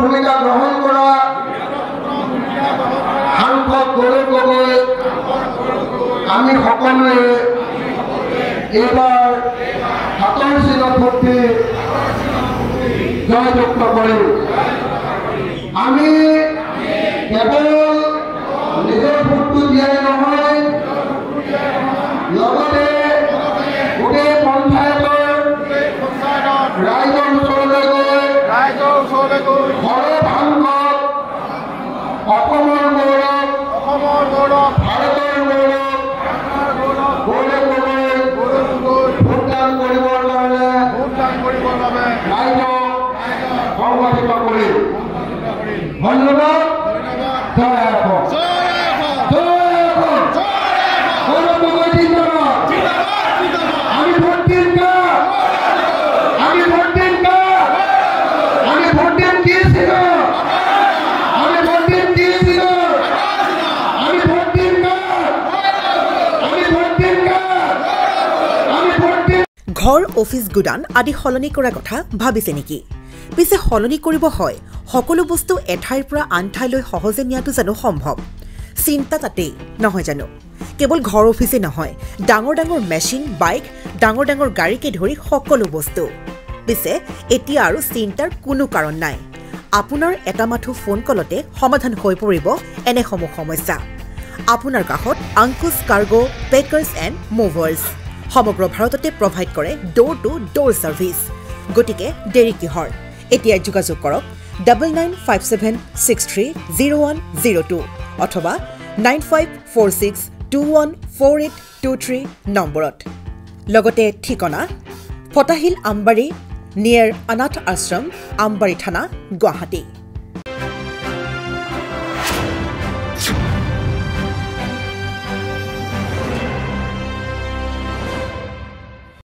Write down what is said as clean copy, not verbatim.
ভূমিকা গ্ৰহণ কৰা সাংসদ গৌৰৱ গগৈ আমি সকলোৱে এইবাৰ হাতৰ চিনত ভোট জয়যুক্ত কৰিম। আমি কেৱল নিজৰ ভোটটো দিয়াই নহয়, লগতে গোটেই পঞ্চায়তৰ ৰাইজৰ ওচৰলৈ গৈ ঘৰে ভাঙত অসমৰ গৌৰৱ, ভাৰতৰ গৌৰৱ, গৌৰৱ গগৈ ভোটদান কৰিবৰ কাৰণে ৰাইজক সংগঠিত কৰিম। ধন্যবাদ। জয় অসম। গৌৰৱ গগৈ জিন্দাবাদ। আমি ভোট দিম কাক? আমি ভোট দিম কাক? আমি ভোট দিম দিয়েছিল। আমি ভোট দিম দিয়েছিল। আমি ভোট দিম কাক? আমি ভোট দিম কাক? আমি ভোট দিম। ঘৰ অফিচ গুদান আদি সলনি কৰাৰ কথা ভাবিছে নেকি? পিছে সলনি কৰিব হয় সকলো বস্তু এঠাইৰ পৰা আন ঠাইলৈ সহজে নিয়াটো জানো সম্ভৱ? চিন্তা তাতেই নহয় জানো? কেৱল ঘৰ অফিচে নহয়, ডাঙৰ ডাঙৰ মেচিন, বাইক, ডাঙৰ ডাঙৰ গাড়ীকে ধৰি সকলো বস্তু। পিছে এতিয়া আৰু চিন্তাৰ কোনো কাৰণ নাই। আপোনাৰ এটা মাথো ফোন কলতে সমাধান হৈ পৰিব এনেসমূহ সমস্যা। আপোনাৰ কাষত আংকুশ কাৰ্গো পেকাৰ্ছ এণ্ড মুভাৰ্ছ সমগ্ৰ ভাৰততে প্ৰভাইড কৰে ডোৰ টু ডোৰ ছাৰ্ভিচ। গতিকে দেৰি কিহৰ? এতিয়া যোগাযোগ কৰক 9957630102 অথবা 9546214823 নম্বৰত। লগতে ঠিকনা ফটাহিল আমবাৰী নিয়েৰ অনাথ আশ্ৰম, আমবাৰী থানা, গুৱাহাটী।